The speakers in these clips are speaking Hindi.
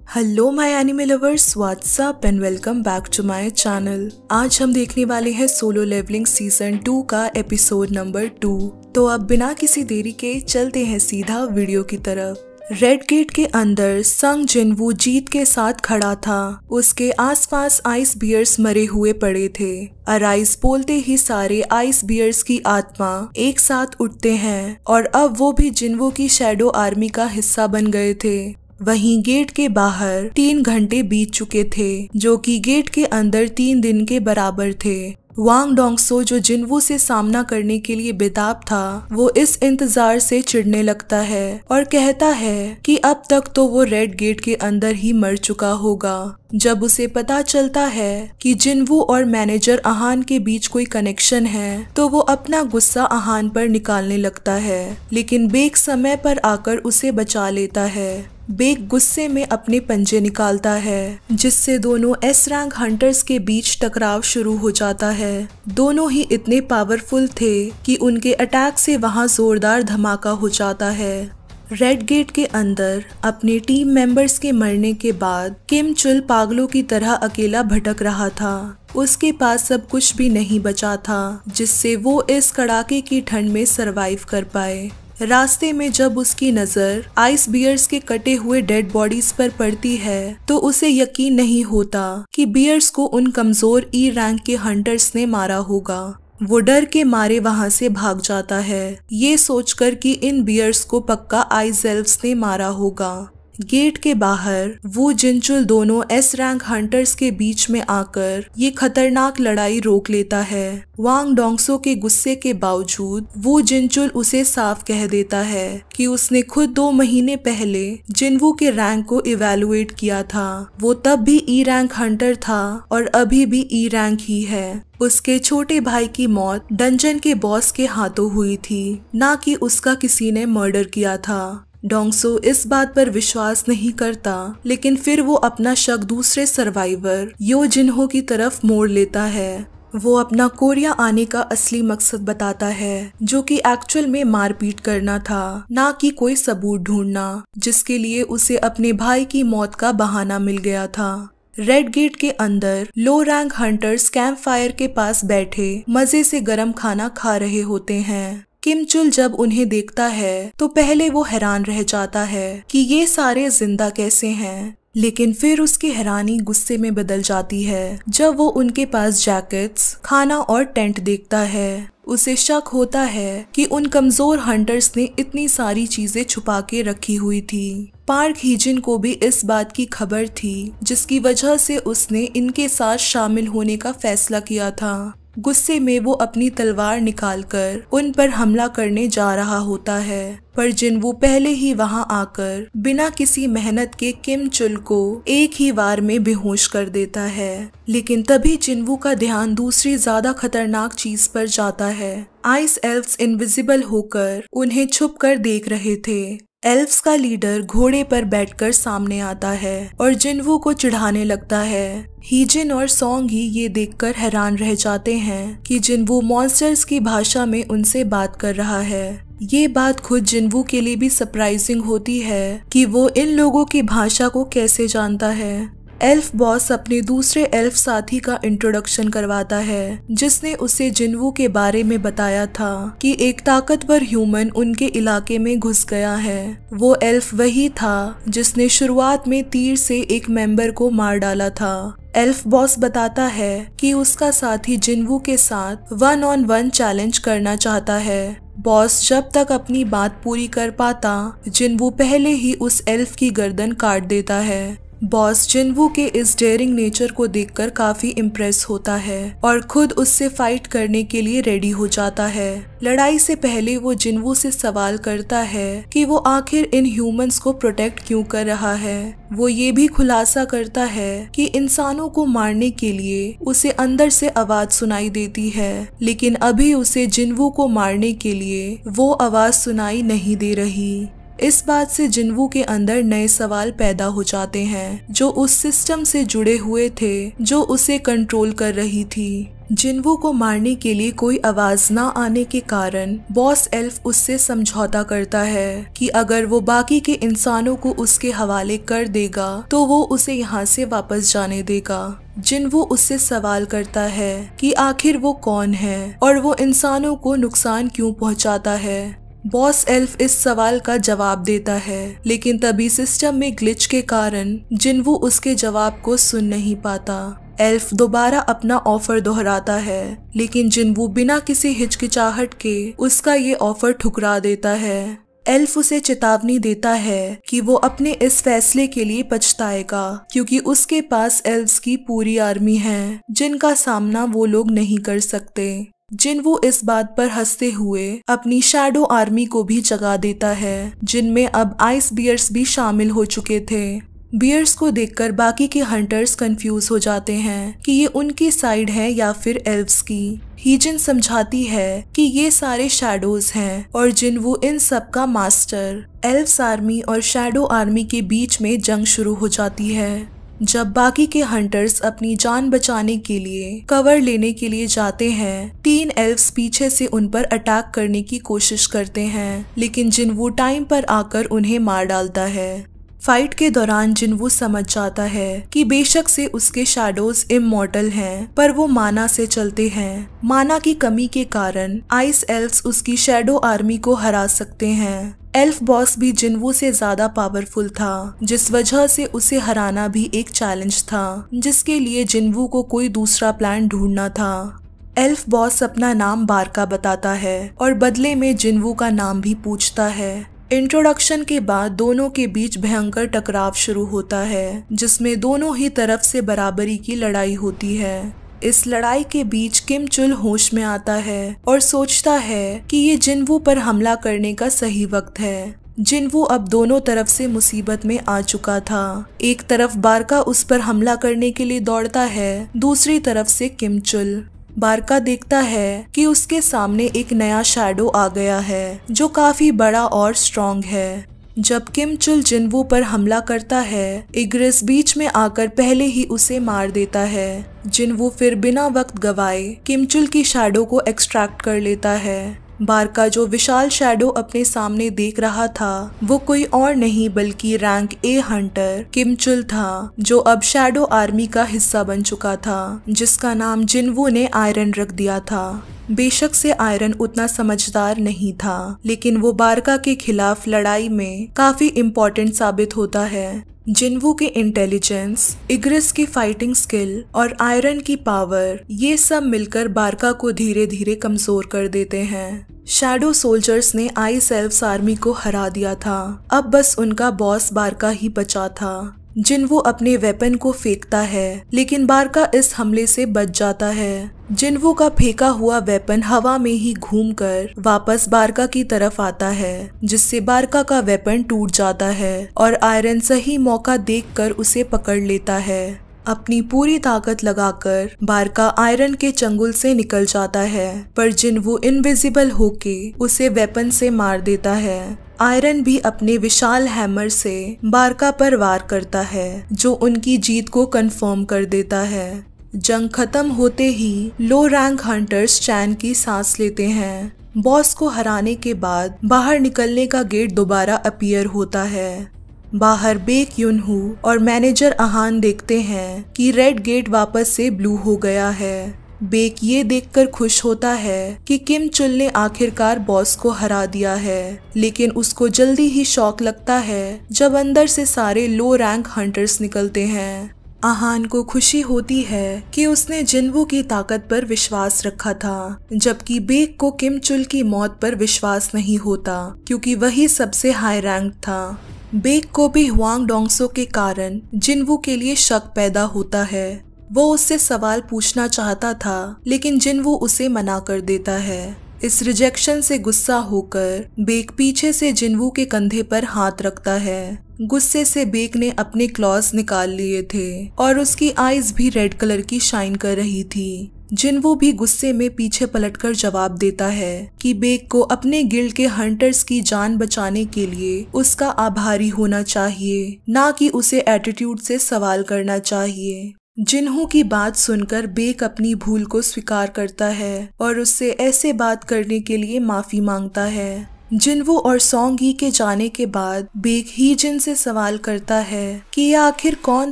Hello my anime lovers, what's up and welcome back to my channel. आज हम देखने वाले हैं सोलो लेवलिंग सीजन 2 का एपिसोड नंबर 2। तो अब बिना किसी देरी के चलते हैं सीधा वीडियो की तरफ। रेड गेट के अंदर संग जिनवू जीत के साथ खड़ा था। उसके आसपास आइस बियर्स मरे हुए पड़े थे। अराइज बोलते ही सारे आइस बियर्स की आत्मा एक साथ उठते हैं और अब वो भी जिनवू की शैडो आर्मी का हिस्सा बन गए थे। वहीं गेट के बाहर 3 घंटे बीत चुके थे, जो कि गेट के अंदर 3 दिन के बराबर थे। वांग डोंगसो, जो जिनवू से सामना करने के लिए बेताब था, वो इस इंतजार से चिढ़ने लगता है और कहता है कि अब तक तो वो रेड गेट के अंदर ही मर चुका होगा। जब उसे पता चलता है कि जिनवू और मैनेजर आहान के बीच कोई कनेक्शन है, तो वो अपना गुस्सा आहान पर निकालने लगता है, लेकिन बेक समय पर आकर उसे बचा लेता है। बेक गुस्से में अपने पंजे निकालता है, जिससे दोनों एस रैंक हंटर्स के बीच टकराव शुरू हो जाता है। दोनों ही इतने पावरफुल थे कि उनके अटैक से वहां जोरदार धमाका हो जाता है। रेड गेट के अंदर अपने टीम मेंबर्स के मरने के बाद किम चुल पागलों की तरह अकेला भटक रहा था। उसके पास सब कुछ भी नहीं बचा था, जिससे वो इस कड़ाके की ठंड में सरवाइव कर पाए। रास्ते में जब उसकी नजर आइस बियर्स के कटे हुए डेड बॉडीज पर पड़ती है, तो उसे यकीन नहीं होता कि बियर्स को उन कमजोर ई रैंक के हंटर्स ने मारा होगा। वो डर के मारे वहां से भाग जाता है, ये सोचकर कि इन बियर्स को पक्का आइस एल्व्स ने मारा होगा। गेट के बाहर वो जिनचुल दोनों एस रैंक हंटर्स के बीच में आकर ये खतरनाक लड़ाई रोक लेता है। वांग डोंगसो के गुस्से के बावजूद वो जिनचुल उसे साफ कह देता है कि उसने खुद 2 महीने पहले जिनवू के रैंक को इवैल्यूएट किया था। वो तब भी ई रैंक हंटर था और अभी भी ई रैंक ही है। उसके छोटे भाई की मौत डंजन के बॉस के हाथों हुई थी, ना कि उसका किसी ने मर्डर किया था। डोंगसो इस बात पर विश्वास नहीं करता, लेकिन फिर वो अपना शक दूसरे सर्वाइवर यो जिनहो की तरफ मोड़ लेता है। वो अपना कोरिया आने का असली मकसद बताता है, जो कि एक्चुअल में मारपीट करना था, ना कि कोई सबूत ढूंढना, जिसके लिए उसे अपने भाई की मौत का बहाना मिल गया था। रेड गेट के अंदर लो रैंक हंटर्स कैंप फायर के पास बैठे मजे से गरम खाना खा रहे होते हैं। किम चुल जब उन्हें देखता है तो पहले वो हैरान रह जाता है कि ये सारे जिंदा कैसे हैं, लेकिन फिर उसकी हैरानी गुस्से में बदल जाती है जब वो उनके पास जैकेट्स, खाना और टेंट देखता है। उसे शक होता है कि उन कमजोर हंटर्स ने इतनी सारी चीजें छुपा के रखी हुई थी। पार्क हीजिन को भी इस बात की खबर थी, जिसकी वजह से उसने इनके साथ शामिल होने का फैसला किया था। गुस्से में वो अपनी तलवार निकालकर उन पर हमला करने जा रहा होता है, पर जिनवू पहले ही वहां आकर बिना किसी मेहनत के किम चुल को एक ही वार में बेहोश कर देता है। लेकिन तभी जिनवू का ध्यान दूसरी ज्यादा खतरनाक चीज पर जाता है। आइस एल्व्स इनविजिबल होकर उन्हें छुप कर देख रहे थे। एल्व्स का लीडर घोड़े पर बैठकर सामने आता है और जिनवू को चिढ़ाने लगता है। हीजिन और सॉन्ग ही ये देखकर हैरान रह जाते हैं कि जिनवू मॉन्स्टर्स की भाषा में उनसे बात कर रहा है। ये बात खुद जिनवू के लिए भी सरप्राइजिंग होती है कि वो इन लोगों की भाषा को कैसे जानता है। एल्फ बॉस अपने दूसरे एल्फ साथी का इंट्रोडक्शन करवाता है, जिसने उसे जिनवू के बारे में बताया था कि एक ताकतवर ह्यूमन उनके इलाके में घुस गया है। वो एल्फ वही था जिसने शुरुआत में तीर से एक मेंबर को मार डाला था। एल्फ बॉस बताता है कि उसका साथी जिनवू के साथ 1-on-1 चैलेंज करना चाहता है। बॉस जब तक अपनी बात पूरी कर पाता, जिनवू पहले ही उस एल्फ की गर्दन काट देता है। बॉस जिनवू के इस डेयरिंग नेचर को देखकर काफी इम्प्रेस होता है और खुद उससे फाइट करने के लिए रेडी हो जाता है। लड़ाई से पहले वो जिनवू से सवाल करता है कि वो आखिर इन ह्यूमंस को प्रोटेक्ट क्यों कर रहा है। वो ये भी खुलासा करता है कि इंसानों को मारने के लिए उसे अंदर से आवाज सुनाई देती है, लेकिन अभी उसे जिनवू को मारने के लिए वो आवाज सुनाई नहीं दे रही। इस बात से जिनवू के अंदर नए सवाल पैदा हो जाते हैं जो उस सिस्टम से जुड़े हुए थे जो उसे कंट्रोल कर रही थी। जिनवू को मारने के लिए कोई आवाज ना आने के कारण बॉस एल्फ उससे समझौता करता है कि अगर वो बाकी के इंसानों को उसके हवाले कर देगा तो वो उसे यहाँ से वापस जाने देगा। जिनवू उससे सवाल करता है कि आखिर वो कौन है और वो इंसानों को नुकसान क्यों पहुंचाता है। बॉस एल्फ इस सवाल का जवाब देता है, लेकिन तभी सिस्टम में ग्लिच के कारण जिनवू उसके जवाब को सुन नहीं पाता। एल्फ दोबारा अपना ऑफर दोहराता है, लेकिन जिनवू बिना किसी हिचकिचाहट के उसका ये ऑफर ठुकरा देता है। एल्फ उसे चेतावनी देता है कि वो अपने इस फैसले के लिए पछताएगा, क्योंकि उसके पास एल्व्स की पूरी आर्मी है जिनका सामना वो लोग नहीं कर सकते। जिनवू इस बात पर हंसते हुए अपनी शैडो आर्मी को भी जगा देता है, जिनमें अब आइस बियर्स भी शामिल हो चुके थे। बियर्स को देखकर बाकी के हंटर्स कंफ्यूज हो जाते हैं कि ये उनकी साइड है या फिर एल्व्स की। हीजिन समझाती है कि ये सारे शैडोज हैं और जिनवू इन सब का मास्टर। एल्व्स आर्मी और शैडो आर्मी के बीच में जंग शुरू हो जाती है। जब बाकी के हंटर्स अपनी जान बचाने के लिए कवर लेने के लिए जाते हैं, 3 एल्व्स पीछे से उन पर अटैक करने की कोशिश करते हैं, लेकिन जिनवू टाइम पर आकर उन्हें मार डालता है। फाइट के दौरान जिनवू समझ जाता है कि बेशक से उसके शैडोज इमॉर्टल हैं, पर वो माना से चलते हैं। माना की कमी के कारण आइस एल्व्स उसकी शैडो आर्मी को हरा सकते हैं। एल्फ बॉस भी जिनवू से ज्यादा पावरफुल था, जिस वजह से उसे हराना भी एक चैलेंज था, जिसके लिए जिनवू को कोई दूसरा प्लान ढूंढना था। एल्फ बॉस अपना नाम बारका बताता है और बदले में जिनवू का नाम भी पूछता है। इंट्रोडक्शन के बाद दोनों के बीच भयंकर टकराव शुरू होता है, जिसमें दोनों ही तरफ से बराबरी की लड़ाई होती है। इस लड़ाई के बीच किम चुल होश में आता है और सोचता है कि ये जिनवू पर हमला करने का सही वक्त है। जिनवू अब दोनों तरफ से मुसीबत में आ चुका था। एक तरफ बारका उस पर हमला करने के लिए दौड़ता है, दूसरी तरफ से किम चुल। बारका देखता है कि उसके सामने एक नया शैडो आ गया है जो काफी बड़ा और स्ट्रॉन्ग है। जब किम चुल जिनवू पर हमला करता है, इग्रिस बीच में आकर पहले ही उसे मार देता है। जिनवू फिर बिना वक्त गवाए किम चुल की शैडो को एक्सट्रैक्ट कर लेता है। बारका जो विशाल शैडो अपने सामने देख रहा था, वो कोई और नहीं बल्कि रैंक ए हंटर किम चुल था, जो अब शैडो आर्मी का हिस्सा बन चुका था, जिसका नाम जिनवू ने आयरन रख दिया था। बेशक से आयरन उतना समझदार नहीं था, लेकिन वो बारका के खिलाफ लड़ाई में काफी इम्पोर्टेंट साबित होता है। जिनवू के इंटेलिजेंस, इग्रिस की फाइटिंग स्किल और आयरन की पावर, ये सब मिलकर बारका को धीरे धीरे कमजोर कर देते हैं। शैडो सोल्जर्स ने आइस एल्व्स आर्मी को हरा दिया था, अब बस उनका बॉस बारका ही बचा था। जिनवू अपने वेपन को फेंकता है, लेकिन बारका इस हमले से बच जाता है। जिनवू का फेंका हुआ वेपन हवा में ही घूमकर वापस बारका की तरफ आता है, जिससे बारका का वेपन टूट जाता है और आयरन सही मौका देखकर उसे पकड़ लेता है। अपनी पूरी ताकत लगाकर बारका आयरन के चंगुल से निकल जाता है, पर जिनवू इनविजिबल होके उसे वेपन से मार देता है। आयरन भी अपने विशाल हैमर से बारका पर वार करता है, जो उनकी जीत को कंफर्म कर देता है। जंग खत्म होते ही लो रैंक हंटर्स चैन की सांस लेते हैं। बॉस को हराने के बाद बाहर निकलने का गेट दोबारा अपीयर होता है। बाहर बेक युनहू और मैनेजर अहान देखते हैं कि रेड गेट वापस से ब्लू हो गया है। बेक ये देखकर खुश होता है कि किम चुल ने आखिरकार बॉस को हरा दिया है, लेकिन उसको जल्दी ही शॉक लगता है जब अंदर से सारे लो रैंक हंटर्स निकलते हैं। अहान को खुशी होती है कि उसने जिनवू की ताकत पर विश्वास रखा था, जबकि बेक को किम चुल की मौत पर विश्वास नहीं होता, क्योंकि वही सबसे हाई रैंक था। बेक को भी हुआंग डोंगसो के कारण जिनवू के लिए शक पैदा होता है। वो उससे सवाल पूछना चाहता था, लेकिन जिनवू उसे मना कर देता है। इस रिजेक्शन से गुस्सा होकर बेक पीछे से जिनवू के कंधे पर हाथ रखता है। गुस्से से बेक ने अपने क्लॉज निकाल लिए थे और उसकी आईज भी रेड कलर की शाइन कर रही थी। जिनवू भी गुस्से में पीछे पलटकर जवाब देता है कि बेक को अपने गिल्ड के हंटर्स की जान बचाने के लिए उसका आभारी होना चाहिए, ना कि उसे एटीट्यूड से सवाल करना चाहिए। जिन्हू की बात सुनकर बेक अपनी भूल को स्वीकार करता है और उससे ऐसे बात करने के लिए माफी मांगता है। जिनवू और सोंगी के जाने के बाद बेक हीजिन से सवाल करता है कि यह आखिर कौन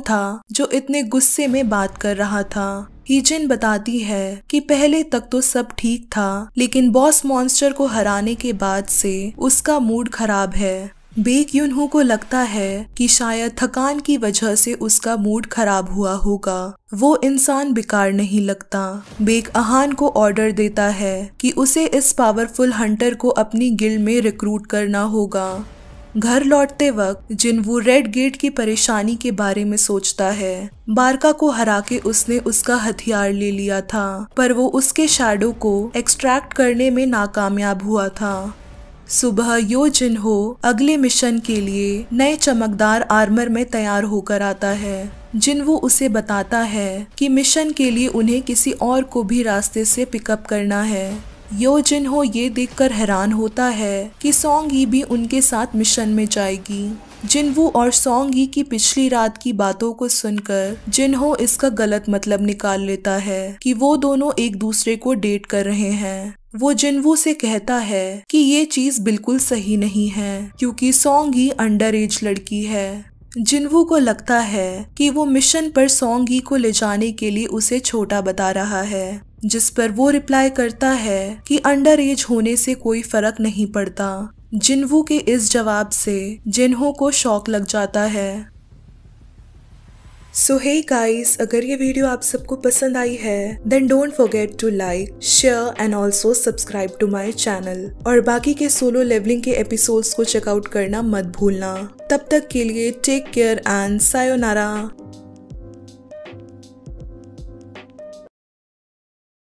था जो इतने गुस्से में बात कर रहा था। हीजिन बताती है कि पहले तक तो सब ठीक था, लेकिन बॉस मॉन्स्टर को हराने के बाद से उसका मूड खराब है। बेक युनहू को लगता है कि शायद थकान की वजह से उसका मूड खराब हुआ होगा। वो इंसान बेकार नहीं लगता। बेक अहान को ऑर्डर देता है कि उसे इस पावरफुल हंटर को अपनी गिल्ड में रिक्रूट करना होगा। घर लौटते वक्त जिनवू रेड गेट की परेशानी के बारे में सोचता है। बारका को हरा के उसने उसका हथियार ले लिया था, पर वो उसके शैडो को एक्सट्रैक्ट करने में नाकामयाब हुआ था। सुबह यो जिनहो अगले मिशन के लिए नए चमकदार आर्मर में तैयार होकर आता है। जिनवू उसे बताता है कि मिशन के लिए उन्हें किसी और को भी रास्ते से पिकअप करना है। यो जिनहो ये देखकर हैरान होता है कि सोंगी भी उनके साथ मिशन में जाएगी। जिनवू और सोंगी की पिछली रात की बातों को सुनकर जिनहो इसका गलत मतलब निकाल लेता है कि वो दोनों एक दूसरे को डेट कर रहे हैं। वो जिनवू से कहता है कि ये चीज बिल्कुल सही नहीं है, क्योंकि सोंगी अंडर एज लड़की है। जिनवू को लगता है कि वो मिशन पर सोंगी को ले जाने के लिए उसे छोटा बता रहा है, जिस पर वो रिप्लाई करता है कि अंडर एज होने से कोई फर्क नहीं पड़ता। जिनवू के इस जवाब से जिनहो को शॉक लग जाता है। सो हे गाइस, अगर ये वीडियो आप सबको पसंद आई है then don't forget to like, share and also subscribe to my channel. और बाकी के सोलो लेवलिंग के एपिसोड्स को चेकआउट करना मत भूलना। तब तक के लिए टेक केयर एंड सायोनारा।